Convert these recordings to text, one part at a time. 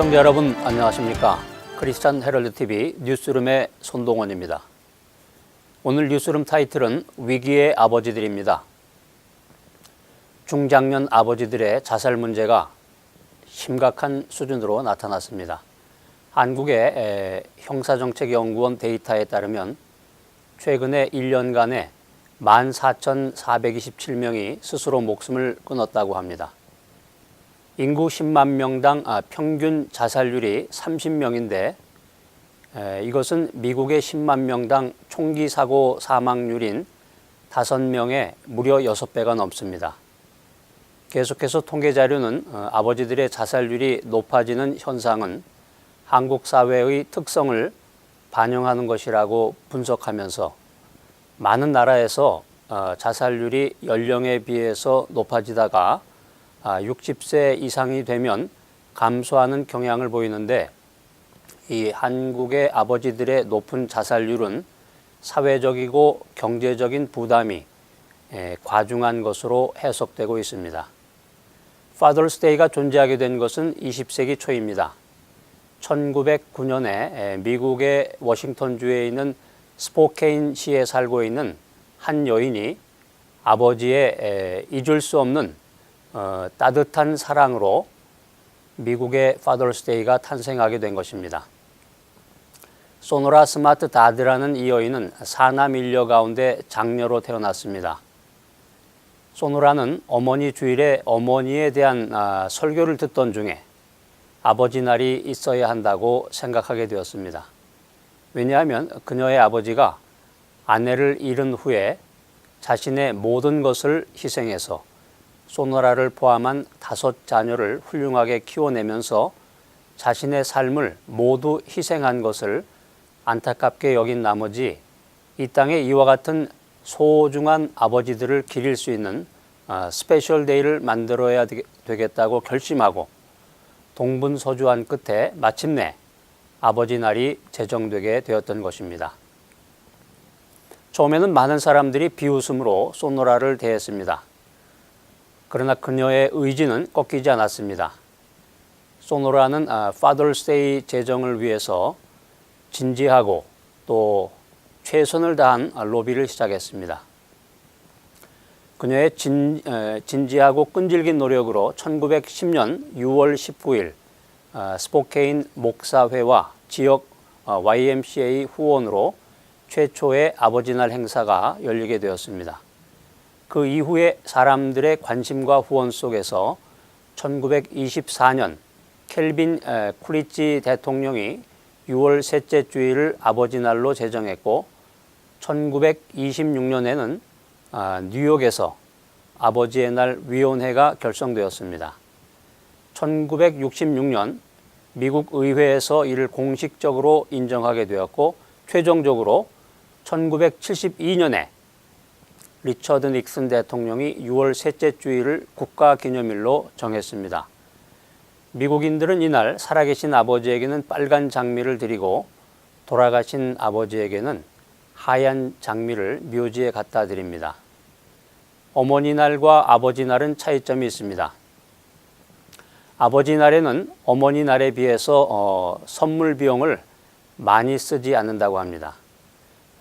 시청자 여러분 안녕하십니까? 크리스찬 헤럴드 TV 뉴스룸의 손동원입니다. 오늘 뉴스룸 타이틀은 위기의 아버지들입니다. 중장년 아버지들의 자살 문제가 심각한 수준으로 나타났습니다. 한국의 형사정책연구원 데이터에 따르면 최근에 1년간에 14,427명이 스스로 목숨을 끊었다고 합니다. 인구 10만 명당 평균 자살률이 30명인데 이것은 미국의 10만 명당 총기 사고 사망률인 5명의 무려 6배가 넘습니다. 계속해서 통계 자료는 아버지들의 자살률이 높아지는 현상은 한국 사회의 특성을 반영하는 것이라고 분석하면서 많은 나라에서 자살률이 연령에 비해서 높아지다가 60세 이상이 되면 감소하는 경향을 보이는데 이 한국의 아버지들의 높은 자살률은 사회적이고 경제적인 부담이 과중한 것으로 해석되고 있습니다. Father's Day가 존재하게 된 것은 20세기 초입니다. 1909년에 미국의 워싱턴주에 있는 스포케인시에 살고 있는 한 여인이 아버지의 잊을 수 없는 따뜻한 사랑으로 미국의 Father's Day가 탄생하게 된 것입니다. 소노라 스마트 다드라는 이 여인은 4남 1녀 가운데 장녀로 태어났습니다. 소노라는 어머니 주일에 어머니에 대한 설교를 듣던 중에 아버지 날이 있어야 한다고 생각하게 되었습니다. 왜냐하면 그녀의 아버지가 아내를 잃은 후에 자신의 모든 것을 희생해서 소노라를 포함한 5 자녀를 훌륭하게 키워내면서 자신의 삶을 모두 희생한 것을 안타깝게 여긴 나머지 이 땅에 이와 같은 소중한 아버지들을 기릴 수 있는 스페셜 데이를 만들어야 되겠다고 결심하고 동분서주한 끝에 마침내 아버지 날이 제정되게 되었던 것입니다. 처음에는 많은 사람들이 비웃음으로 소노라를 대했습니다. 그러나 그녀의 의지는 꺾이지 않았습니다. 소노라는 Father's Day 제정을 위해서 진지하고 또 최선을 다한 로비를 시작했습니다. 그녀의 진지하고 끈질긴 노력으로 1910년 6월 19일 스포케인 목사회와 지역 YMCA 후원으로 최초의 아버지날 행사가 열리게 되었습니다. 그 이후에 사람들의 관심과 후원 속에서 1924년 켈빈 쿠리치 대통령이 6월 셋째 주일을 아버지날로 제정했고 1926년에는 뉴욕에서 아버지의 날 위원회가 결성되었습니다. 1966년 미국 의회에서 이를 공식적으로 인정하게 되었고 최종적으로 1972년에 리처드 닉슨 대통령이 6월 셋째 주일을 국가기념일로 정했습니다. 미국인들은 이날 살아계신 아버지에게는 빨간 장미를 드리고 돌아가신 아버지에게는 하얀 장미를 묘지에 갖다 드립니다. 어머니 날과 아버지 날은 차이점이 있습니다. 아버지 날에는 어머니 날에 비해서 선물 비용을 많이 쓰지 않는다고 합니다.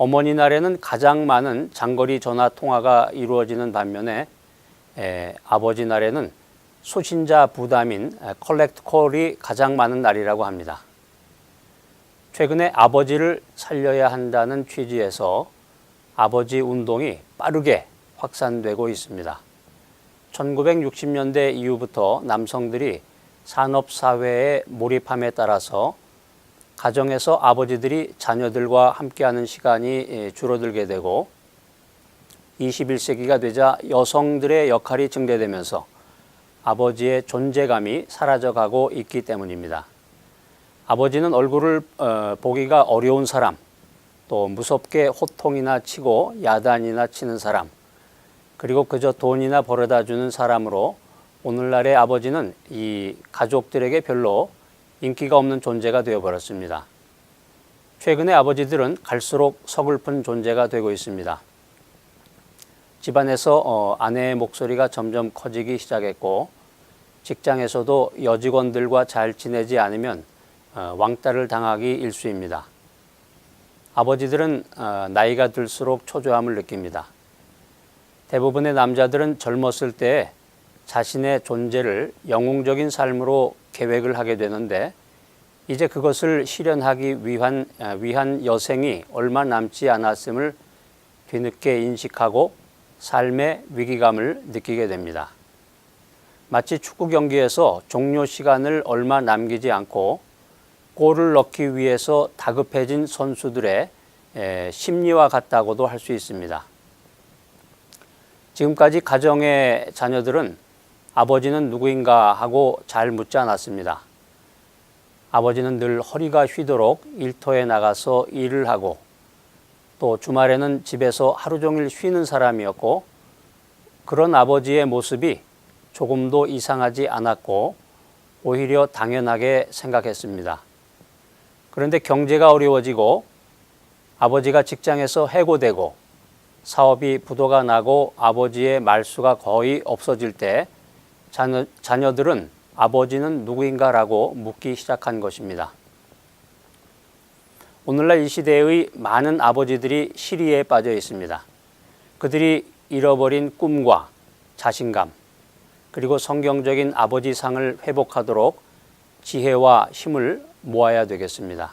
어머니 날에는 가장 많은 장거리 전화 통화가 이루어지는 반면에 아버지 날에는 수신자 부담인 컬렉트 콜이 가장 많은 날이라고 합니다. 최근에 아버지를 살려야 한다는 취지에서 아버지 운동이 빠르게 확산되고 있습니다. 1960년대 이후부터 남성들이 산업사회에 몰입함에 따라서 가정에서 아버지들이 자녀들과 함께하는 시간이 줄어들게 되고 21세기가 되자 여성들의 역할이 증대되면서 아버지의 존재감이 사라져가고 있기 때문입니다. 아버지는 얼굴을 보기가 어려운 사람, 또 무섭게 호통이나 치고 야단이나 치는 사람, 그리고 그저 돈이나 벌어다 주는 사람으로 오늘날의 아버지는 이 가족들에게 별로 인기가 없는 존재가 되어버렸습니다. 최근에 아버지들은 갈수록 서글픈 존재가 되고 있습니다. 집안에서 아내의 목소리가 점점 커지기 시작했고 직장에서도 여직원들과 잘 지내지 않으면 왕따를 당하기 일쑤입니다. 아버지들은 나이가 들수록 초조함을 느낍니다. 대부분의 남자들은 젊었을 때 자신의 존재를 영웅적인 삶으로 계획을 하게 되는데 이제 그것을 실현하기 위한 여생이 얼마 남지 않았음을 뒤늦게 인식하고 삶의 위기감을 느끼게 됩니다. 마치 축구 경기에서 종료 시간을 얼마 남기지 않고 골을 넣기 위해서 다급해진 선수들의 심리와 같다고도 할 수 있습니다. 지금까지 가정의 자녀들은 아버지는 누구인가 하고 잘 묻지 않았습니다. 아버지는 늘 허리가 휘도록 일터에 나가서 일을 하고 또 주말에는 집에서 하루 종일 쉬는 사람이었고 그런 아버지의 모습이 조금도 이상하지 않았고 오히려 당연하게 생각했습니다. 그런데 경제가 어려워지고 아버지가 직장에서 해고되고 사업이 부도가 나고 아버지의 말수가 거의 없어질 때 자녀들은 아버지는 누구인가라고 묻기 시작한 것입니다. 오늘날 이 시대의 많은 아버지들이 시리에 빠져 있습니다. 그들이 잃어버린 꿈과 자신감, 그리고 성경적인 아버지상을 회복하도록 지혜와 힘을 모아야 되겠습니다.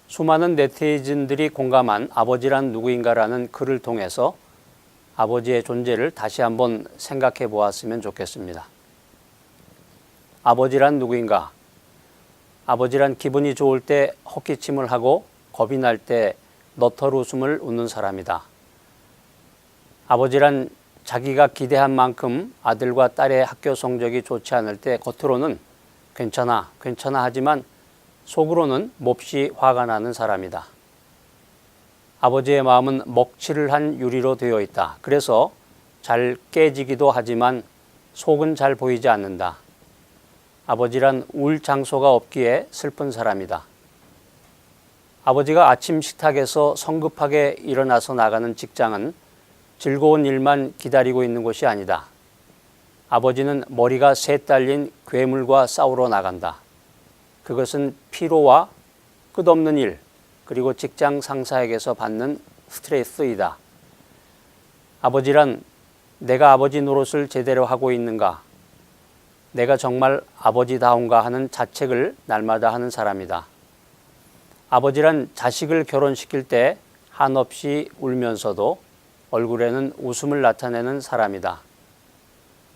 수많은 네티즌들이 공감한 아버지란 누구인가라는 글을 통해서 아버지의 존재를 다시 한번 생각해 보았으면 좋겠습니다. 아버지란 누구인가? 아버지란 기분이 좋을 때 헛기침을 하고 겁이 날 때 너털 웃음을 웃는 사람이다. 아버지란 자기가 기대한 만큼 아들과 딸의 학교 성적이 좋지 않을 때 겉으로는 괜찮아 하지만 속으로는 몹시 화가 나는 사람이다. 아버지의 마음은 먹칠을 한 유리로 되어 있다. 그래서 잘 깨지기도 하지만 속은 잘 보이지 않는다. 아버지란 울 장소가 없기에 슬픈 사람이다. 아버지가 아침 식탁에서 성급하게 일어나서 나가는 직장은 즐거운 일만 기다리고 있는 곳이 아니다. 아버지는 머리가 새 딸린 괴물과 싸우러 나간다. 그것은 피로와 끝없는 일, 그리고 직장 상사에게서 받는 스트레스이다. 아버지란 내가 아버지 노릇을 제대로 하고 있는가? 내가 정말 아버지다운가 하는 자책을 날마다 하는 사람이다. 아버지란 자식을 결혼시킬 때 한없이 울면서도 얼굴에는 웃음을 나타내는 사람이다.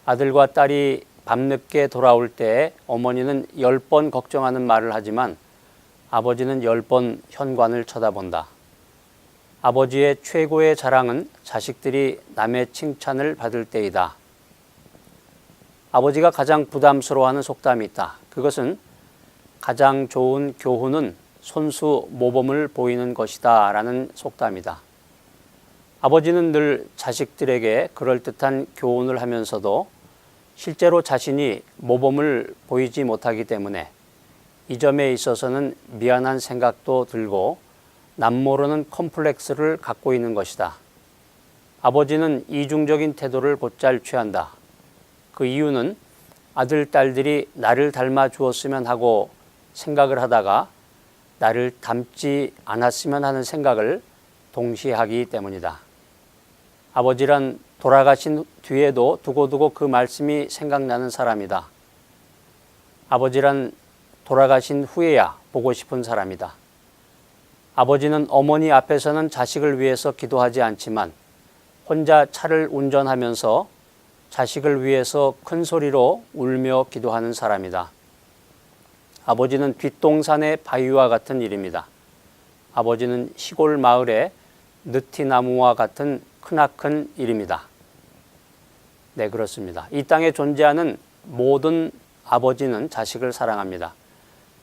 아들과 딸이 밤늦게 돌아올 때 어머니는 10번 걱정하는 말을 하지만 아버지는 10번 현관을 쳐다본다. 아버지의 최고의 자랑은 자식들이 남의 칭찬을 받을 때이다. 아버지가 가장 부담스러워하는 속담이 있다. 그것은 가장 좋은 교훈은 손수 모범을 보이는 것이다 라는 속담이다. 아버지는 늘 자식들에게 그럴듯한 교훈을 하면서도 실제로 자신이 모범을 보이지 못하기 때문에 이 점에 있어서는 미안한 생각도 들고 남모르는 컴플렉스를 갖고 있는 것이다. 아버지는 이중적인 태도를 곧잘 취한다. 그 이유는 아들, 딸들이 나를 닮아 주었으면 하고 생각을 하다가 나를 닮지 않았으면 하는 생각을 동시에 하기 때문이다. 아버지란 돌아가신 뒤에도 두고두고 그 말씀이 생각나는 사람이다. 아버지란 돌아가신 후에야 보고 싶은 사람이다. 아버지는 어머니 앞에서는 자식을 위해서 기도하지 않지만 혼자 차를 운전하면서 자식을 위해서 큰 소리로 울며 기도하는 사람이다. 아버지는 뒷동산의 바위와 같은 일입니다. 아버지는 시골 마을의 느티나무와 같은 크나큰 일입니다. 네, 그렇습니다. 이 땅에 존재하는 모든 아버지는 자식을 사랑합니다.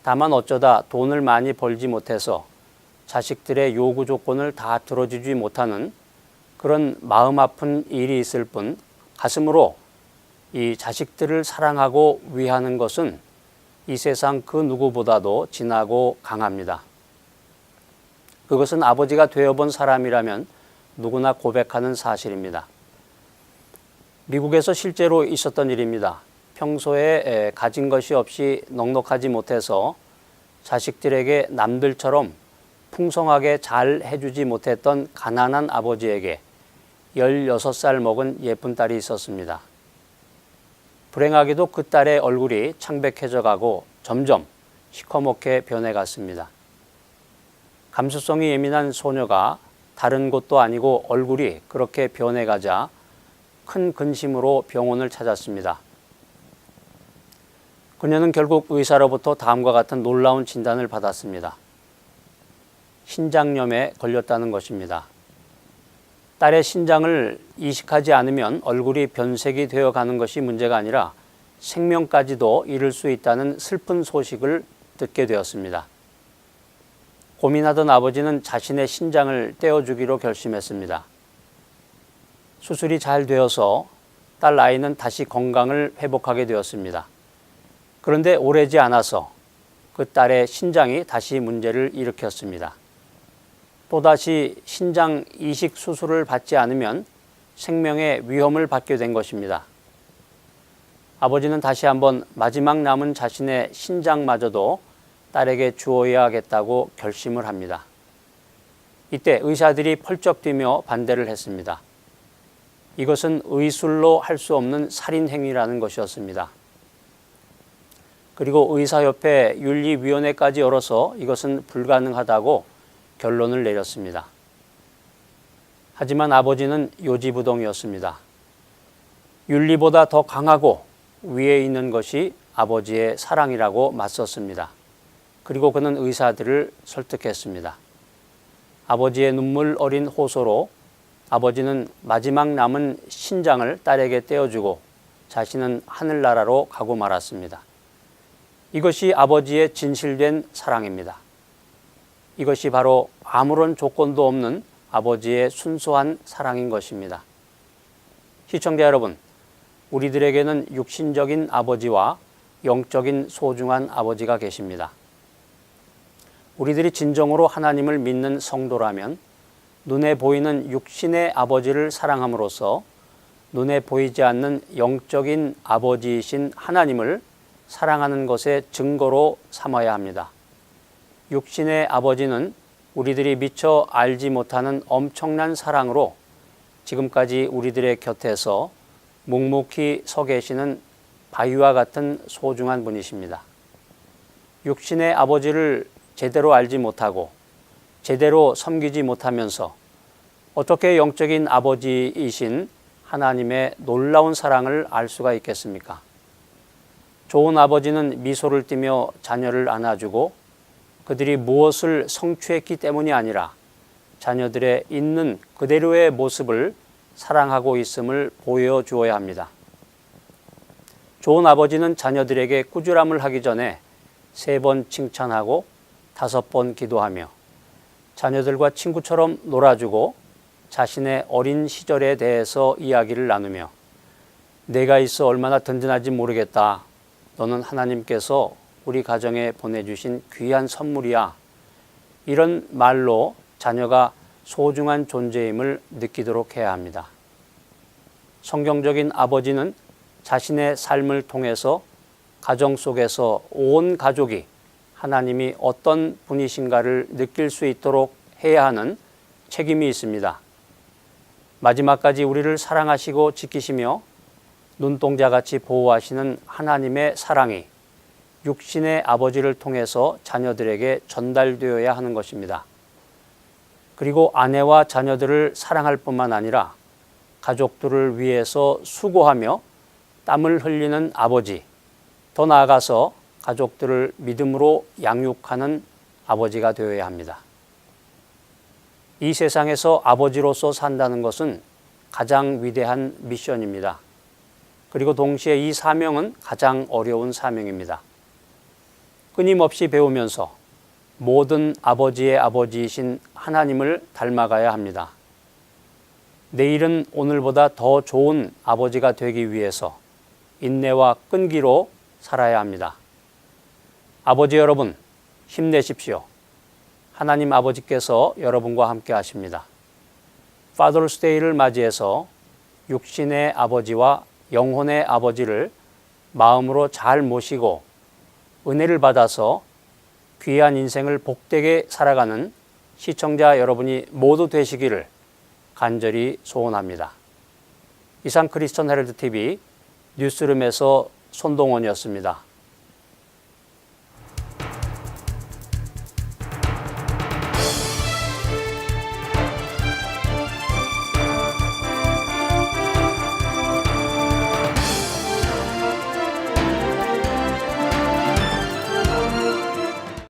다만 어쩌다 돈을 많이 벌지 못해서 자식들의 요구 조건을 다 들어주지 못하는 그런 마음 아픈 일이 있을 뿐 가슴으로 이 자식들을 사랑하고 위하는 것은 이 세상 그 누구보다도 진하고 강합니다. 그것은 아버지가 되어본 사람이라면 누구나 고백하는 사실입니다. 미국에서 실제로 있었던 일입니다. 평소에 가진 것이 없이 넉넉하지 못해서 자식들에게 남들처럼 풍성하게 잘 해주지 못했던 가난한 아버지에게 16살 먹은 예쁜 딸이 있었습니다. 불행하게도 그 딸의 얼굴이 창백해져 가고 점점 시커멓게 변해갔습니다. 감수성이 예민한 소녀가 다른 곳도 아니고 얼굴이 그렇게 변해가자 큰 근심으로 병원을 찾았습니다. 그녀는 결국 의사로부터 다음과 같은 놀라운 진단을 받았습니다. 신장염에 걸렸다는 것입니다. 딸의 신장을 이식하지 않으면 얼굴이 변색이 되어 가는 것이 문제가 아니라 생명까지도 잃을 수 있다는 슬픈 소식을 듣게 되었습니다. 고민하던 아버지는 자신의 신장을 떼어주기로 결심했습니다. 수술이 잘 되어서 딸 아이는 다시 건강을 회복하게 되었습니다. 그런데 오래지 않아서 그 딸의 신장이 다시 문제를 일으켰습니다. 또다시 신장 이식 수술을 받지 않으면 생명의 위험을 받게 된 것입니다. 아버지는 다시 한번 마지막 남은 자신의 신장마저도 딸에게 주어야겠다고 결심을 합니다. 이때 의사들이 펄쩍 뛰며 반대를 했습니다. 이것은 의술로 할 수 없는 살인행위라는 것이었습니다. 그리고 의사협회 윤리위원회까지 열어서 이것은 불가능하다고 결론을 내렸습니다. 하지만 아버지는 요지부동이었습니다. 윤리보다 더 강하고 위에 있는 것이 아버지의 사랑이라고 맞섰습니다. 그리고 그는 의사들을 설득했습니다. 아버지의 눈물 어린 호소로 아버지는 마지막 남은 신장을 딸에게 떼어주고 자신은 하늘나라로 가고 말았습니다. 이것이 아버지의 진실된 사랑입니다. 이것이 바로 아무런 조건도 없는 아버지의 순수한 사랑인 것입니다. 시청자 여러분, 우리들에게는 육신적인 아버지와 영적인 소중한 아버지가 계십니다. 우리들이 진정으로 하나님을 믿는 성도라면 눈에 보이는 육신의 아버지를 사랑함으로써 눈에 보이지 않는 영적인 아버지이신 하나님을 사랑하는 것의 증거로 삼아야 합니다. 육신의 아버지는 우리들이 미처 알지 못하는 엄청난 사랑으로 지금까지 우리들의 곁에서 묵묵히 서 계시는 바위와 같은 소중한 분이십니다. 육신의 아버지를 제대로 알지 못하고 제대로 섬기지 못하면서 어떻게 영적인 아버지이신 하나님의 놀라운 사랑을 알 수가 있겠습니까? 좋은 아버지는 미소를 띠며 자녀를 안아주고 그들이 무엇을 성취했기 때문이 아니라 자녀들의 있는 그대로의 모습을 사랑하고 있음을 보여주어야 합니다. 좋은 아버지는 자녀들에게 꾸지람을 하기 전에 3번 칭찬하고 5번 기도하며 자녀들과 친구처럼 놀아주고 자신의 어린 시절에 대해서 이야기를 나누며 내가 있어 얼마나 든든한지 모르겠다. 너는 하나님께서 우리 가정에 보내주신 귀한 선물이야. 이런 말로 자녀가 소중한 존재임을 느끼도록 해야 합니다. 성경적인 아버지는 자신의 삶을 통해서 가정 속에서 온 가족이 하나님이 어떤 분이신가를 느낄 수 있도록 해야 하는 책임이 있습니다. 마지막까지 우리를 사랑하시고 지키시며 눈동자같이 보호하시는 하나님의 사랑이 육신의 아버지를 통해서 자녀들에게 전달되어야 하는 것입니다. 그리고 아내와 자녀들을 사랑할 뿐만 아니라 가족들을 위해서 수고하며 땀을 흘리는 아버지, 더 나아가서 가족들을 믿음으로 양육하는 아버지가 되어야 합니다. 이 세상에서 아버지로서 산다는 것은 가장 위대한 미션입니다. 그리고 동시에 이 사명은 가장 어려운 사명입니다. 끊임없이 배우면서 모든 아버지의 아버지이신 하나님을 닮아가야 합니다. 내일은 오늘보다 더 좋은 아버지가 되기 위해서 인내와 끈기로 살아야 합니다. 아버지 여러분, 힘내십시오. 하나님 아버지께서 여러분과 함께 하십니다. 파더스 데이를 맞이해서 육신의 아버지와 영혼의 아버지를 마음으로 잘 모시고 은혜를 받아서 귀한 인생을 복되게 살아가는 시청자 여러분이 모두 되시기를 간절히 소원합니다. 이상 크리스천 헤럴드 TV 뉴스룸에서 손동원이었습니다.